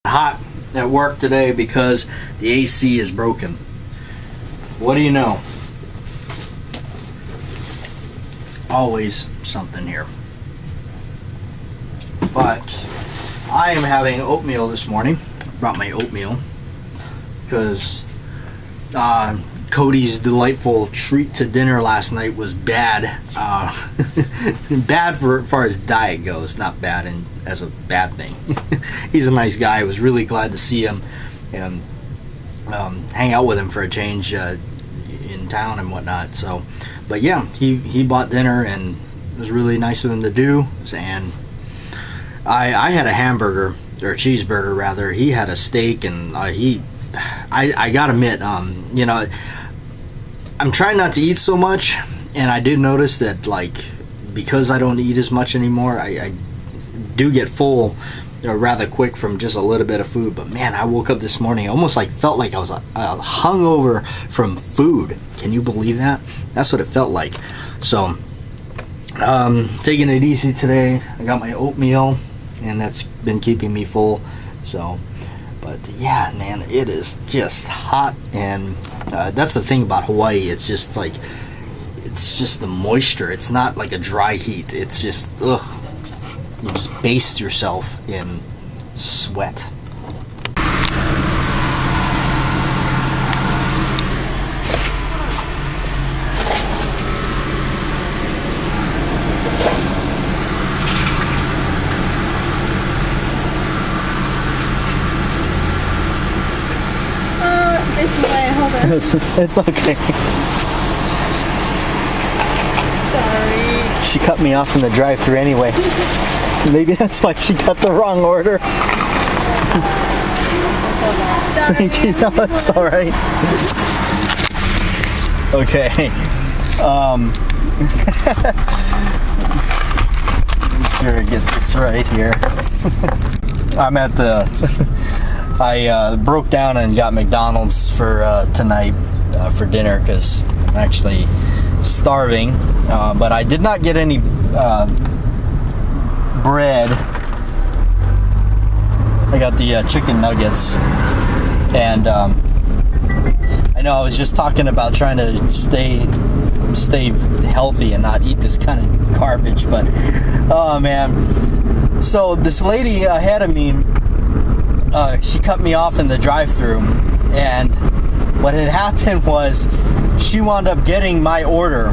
hot at work today because the AC is broken. What do you know? Always something here. But I am having oatmeal this morning. Brought my oatmeal because Cody's delightful treat to dinner last night was bad. Bad for as far as diet goes, not bad as a bad thing. He's a nice guy. I was really glad to see him and hang out with him for a change in town and whatnot. So, but yeah, he bought dinner and it was really nice of him to do. And I had a hamburger, or a cheeseburger rather. He had a steak, and I gotta admit, you know, I'm trying not to eat so much, and I did notice that, like, because I don't eat as much anymore, I do get full rather quick from just a little bit of food. But man, I woke up this morning, almost like felt like I was hungover from food. Can you believe that? That's what it felt like. So taking it easy today. I got my oatmeal, and that's been keeping me full. So, but yeah, man, it is just hot, and that's the thing about Hawaii. It's just like, it's just the moisture. It's not like a dry heat. It's just, ugh. You just baste yourself in sweat. It's way, hold on. It's okay. Sorry. She cut me off from the drive-thru anyway. Maybe that's why she got the wrong order. Thank you. No, it's all right. Okay. Make sure I get this right here. I'm at the. I broke down and got McDonald's for tonight for dinner because I'm actually starving. But I did not get any bread. I got the chicken nuggets, and I know I was just talking about trying to stay healthy and not eat this kind of garbage, but oh man. So this lady ahead of me, she cut me off in the drive-thru, and what had happened was she wound up getting my order.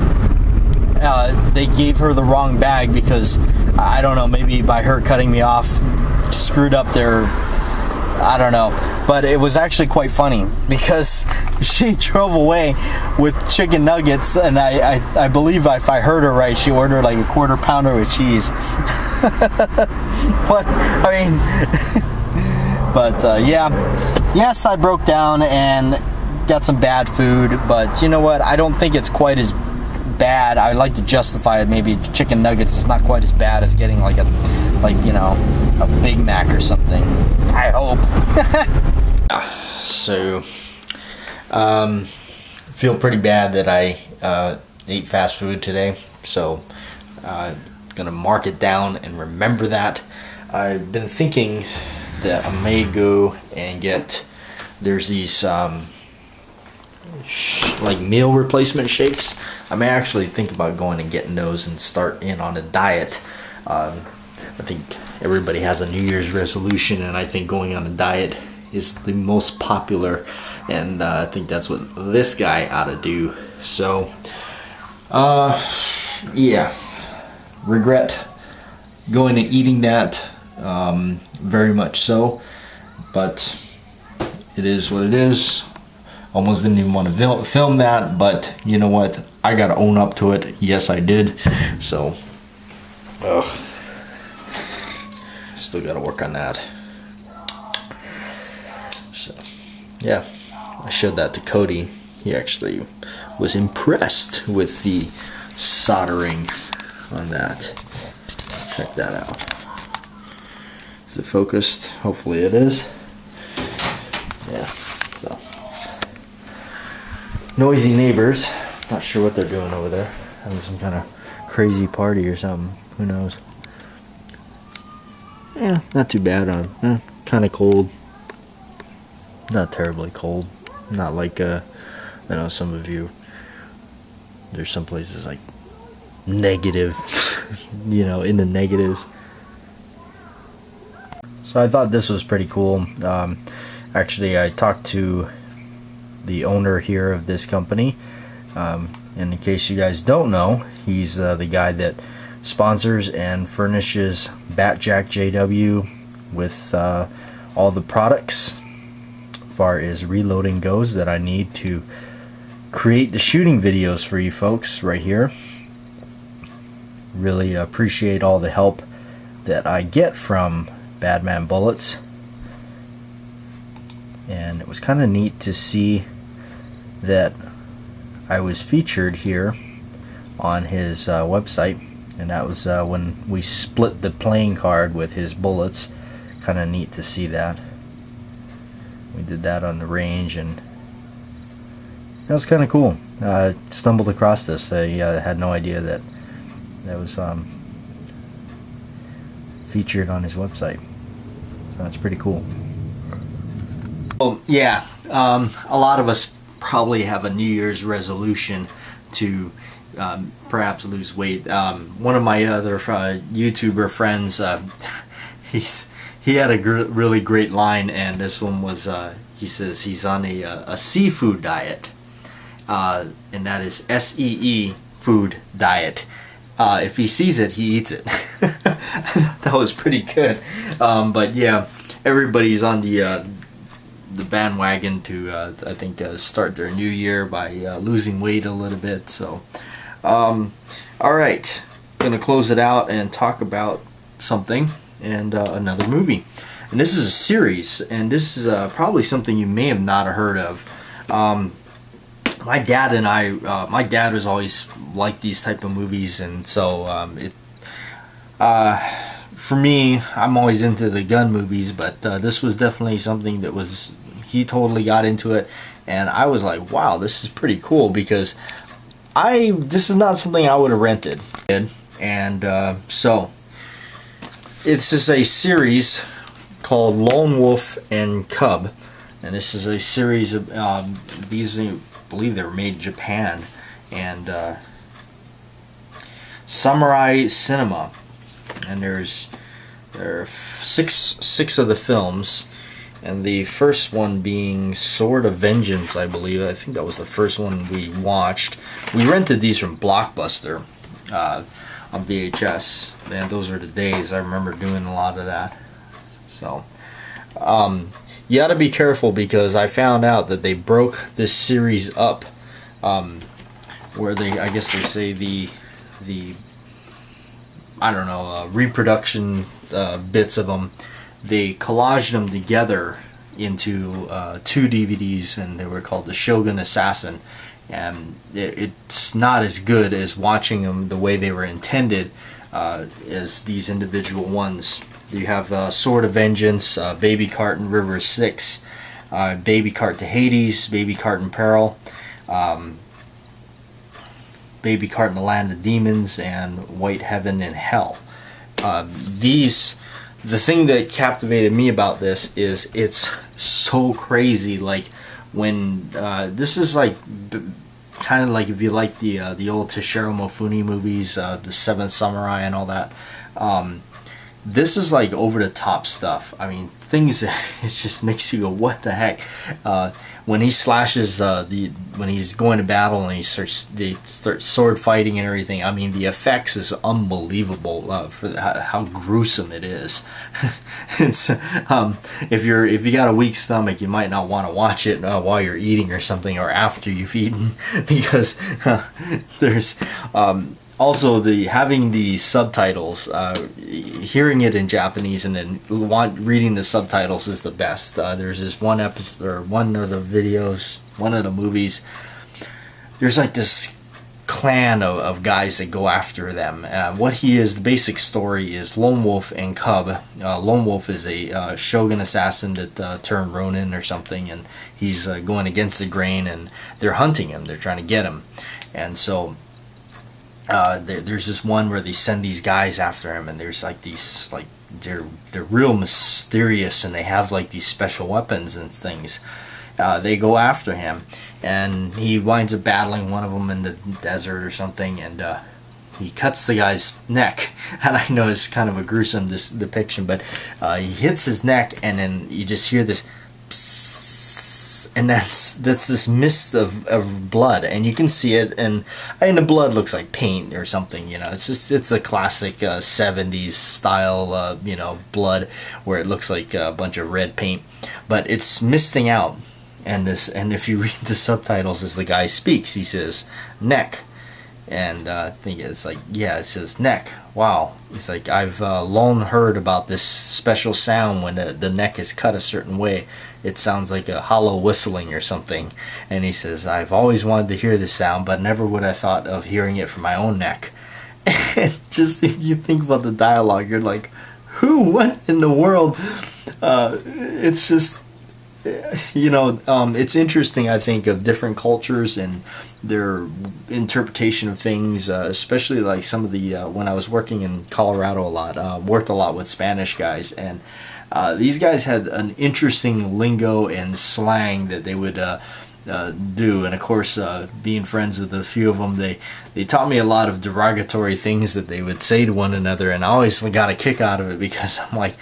They gave her the wrong bag because, I don't know, maybe by her cutting me off screwed up their, I don't know, but it was actually quite funny because she drove away with chicken nuggets, and I believe if I heard her right, she ordered like a quarter pounder with cheese. What, I mean, but yeah, yes, I broke down and got some bad food, but you know what, I don't think it's quite as bad. I like to justify it. Maybe chicken nuggets is not quite as bad as getting like you know, a Big Mac or something. I hope. So, feel pretty bad that I ate fast food today. So, gonna mark it down and remember that. I've been thinking that I may go and get. There's these like meal replacement shakes. I may actually think about going and getting those and start in on a diet. I think everybody has a New Year's resolution, and I think going on a diet is the most popular, and I think that's what this guy ought to do. So yeah, regret going and eating that, very much so, but it is what it is. Almost didn't even want to film that, but you know what? I gotta own up to it. Yes, I did. So, still gotta work on that. So, yeah, I showed that to Cody. He actually was impressed with the soldering on that. Check that out. Is it focused? Hopefully it is. Yeah, so. Noisy neighbors. Not sure what they're doing over there. Having some kind of crazy party or something. Who knows? Yeah, not too bad. Kind of cold. not terribly cold. Not like I know some of you, there's some places like negative, you know, in the negatives. So I thought this was pretty cool. Actually, I talked to the owner here of this company, and in case you guys don't know, he's the guy that sponsors and furnishes Batjack JW with all the products as far as reloading goes that I need to create the shooting videos for you folks right here. Really appreciate all the help that I get from Badman Bullets, and it was kind of neat to see that I was featured here on his website, and that was when we split the playing card with his bullets. Kind of neat to see that. We did that on the range, and that was kind of cool. Stumbled across this. I had no idea that was featured on his website. So that's pretty cool. Well, yeah, a lot of us probably have a New Year's resolution to perhaps lose weight. One of my other YouTuber friends, he had a really great line, and this one was, he says he's on a seafood diet, and that is SEE food diet. If he sees it, he eats it. That was pretty good. But yeah, everybody's on the bandwagon to I think start their new year by losing weight a little bit. So all right, gonna close it out and talk about something and another movie, and this is a series, and this is probably something you may have not heard of. My dad and I, my dad was always like these type of movies, and so for me, I'm always into the gun movies, but this was definitely something that was, he totally got into it, and I was like, wow, this is pretty cool, because this is not something I would have rented. And so it's just a series called Lone Wolf and Cub, and this is a series of these, I believe they were made in Japan, and Samurai Cinema, and there are six of the films, and the first one being Sword of Vengeance, I believe. I think that was the first one we watched. We rented these from Blockbuster on VHS, and those are the days. I remember doing a lot of that. So you got to be careful, because I found out that they broke this series up, where I guess they say the I don't know, reproduction bits of them, they collaged them together into 2 DVDs, and they were called the Shogun Assassin, and it's not as good as watching them the way they were intended as these individual ones. You have Sword of Vengeance, Baby Cart and River 6, Baby Cart to Hades, Baby Cart in Peril, Baby Cart in the Land of Demons, and White Heaven and Hell. The thing that captivated me about this is it's so crazy. Like, when this is like kind of like if you like the old Toshiro Mifune movies, the Seventh Samurai and all that. This is like over the top stuff. I mean, things it just makes you go, what the heck? When he slashes when he's going to battle and they start sword fighting and everything. I mean, the effects is unbelievable for how gruesome it is. It's if you got a weak stomach, you might not want to watch it while you're eating or something, or after you've eaten, because there's also having the subtitles, hearing it in Japanese and then reading the subtitles is the best. There's this one episode, or one of the videos, one of the movies, there's like this clan of guys that go after them. The basic story is Lone Wolf and Cub. Lone Wolf is a shogun assassin that turned Ronin or something, and he's going against the grain, and they're hunting him, they're trying to get him. And so there's this one where they send these guys after him, and there's like these they're real mysterious, and they have like these special weapons and things. They go after him, and he winds up battling one of them in the desert or something, and he cuts the guy's neck. And I know it's kind of a gruesome depiction, but he hits his neck, and then you just hear this psss, and that's this mist of blood, and you can see it, and the blood looks like paint or something, you know. It's the classic 70s style, you know, blood, where it looks like a bunch of red paint, but it's misting out. And if you read the subtitles as the guy speaks, he says neck, and I think it's like, yeah, it says neck. Wow. It's like, I've long heard about this special sound when the neck is cut a certain way. It sounds like a hollow whistling or something. And he says, I've always wanted to hear this sound, but never would I thought of hearing it from my own neck. And just if you think about the dialogue, you're like, what in the world? It's just, you know, it's interesting, I think, of different cultures and their interpretation of things, especially like some of the, when I was working in Colorado a lot, worked a lot with Spanish guys, and these guys had an interesting lingo and slang that they would do. And of course, being friends with a few of them, they taught me a lot of derogatory things that they would say to one another, and I always got a kick out of it, because I'm like,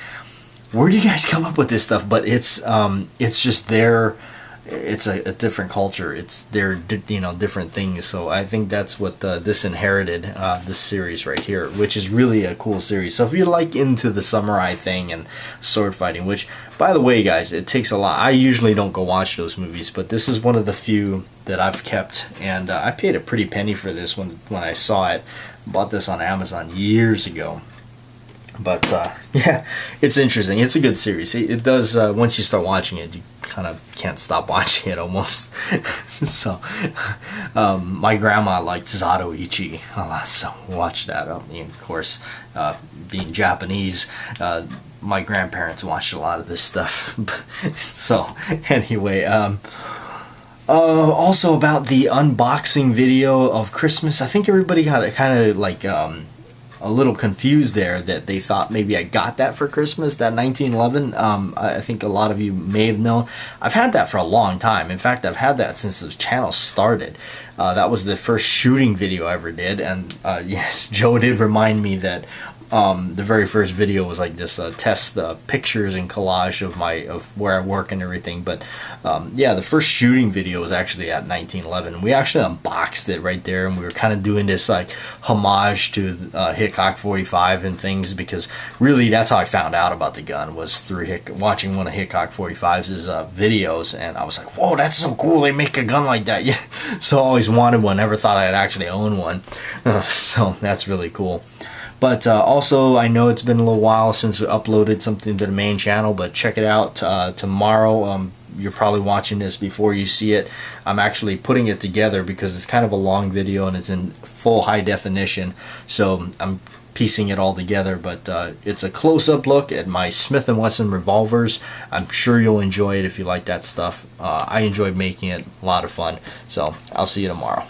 where do you guys come up with this stuff? But it's just it's a different culture. It's their, you know, different things. So I think that's what this inherited, this series right here, which is really a cool series. So if you're like into the samurai thing and sword fighting, which, by the way, guys, it takes a lot. I usually don't go watch those movies, but this is one of the few that I've kept, and I paid a pretty penny for this when I saw it. Bought this on Amazon years ago. But yeah, it's interesting. It's a good series. It does, once you start watching it, you kind of can't stop watching it almost. So my grandma liked Zatoichi a lot, so watch that. And of course, being Japanese, my grandparents watched a lot of this stuff. So anyway, also about the unboxing video of Christmas, I think everybody got kind of like a little confused there, that they thought maybe I got that for Christmas, that 1911. I think a lot of you may have known. I've had that for a long time. In fact, I've had that since the channel started. That was the first shooting video I ever did, and yes, Joe did remind me that the very first video was like just test pictures and collage of where I work and everything. But yeah, the first shooting video was actually at 1911. We actually unboxed it right there, and we were kind of doing this like homage to Hickok 45 and things, because really that's how I found out about the gun, was through watching one of Hickok 45's videos, and I was like, whoa, that's so cool, they make a gun like that. Yeah, so I always wanted one, never thought I'd actually own one. So that's really cool. But also, I know it's been a little while since we uploaded something to the main channel, but check it out tomorrow. You're probably watching this before you see it. I'm actually putting it together because it's kind of a long video and it's in full high definition. So I'm piecing it all together, but it's a close-up look at my Smith & Wesson revolvers. I'm sure you'll enjoy it if you like that stuff. I enjoyed making it, a lot of fun. So I'll see you tomorrow.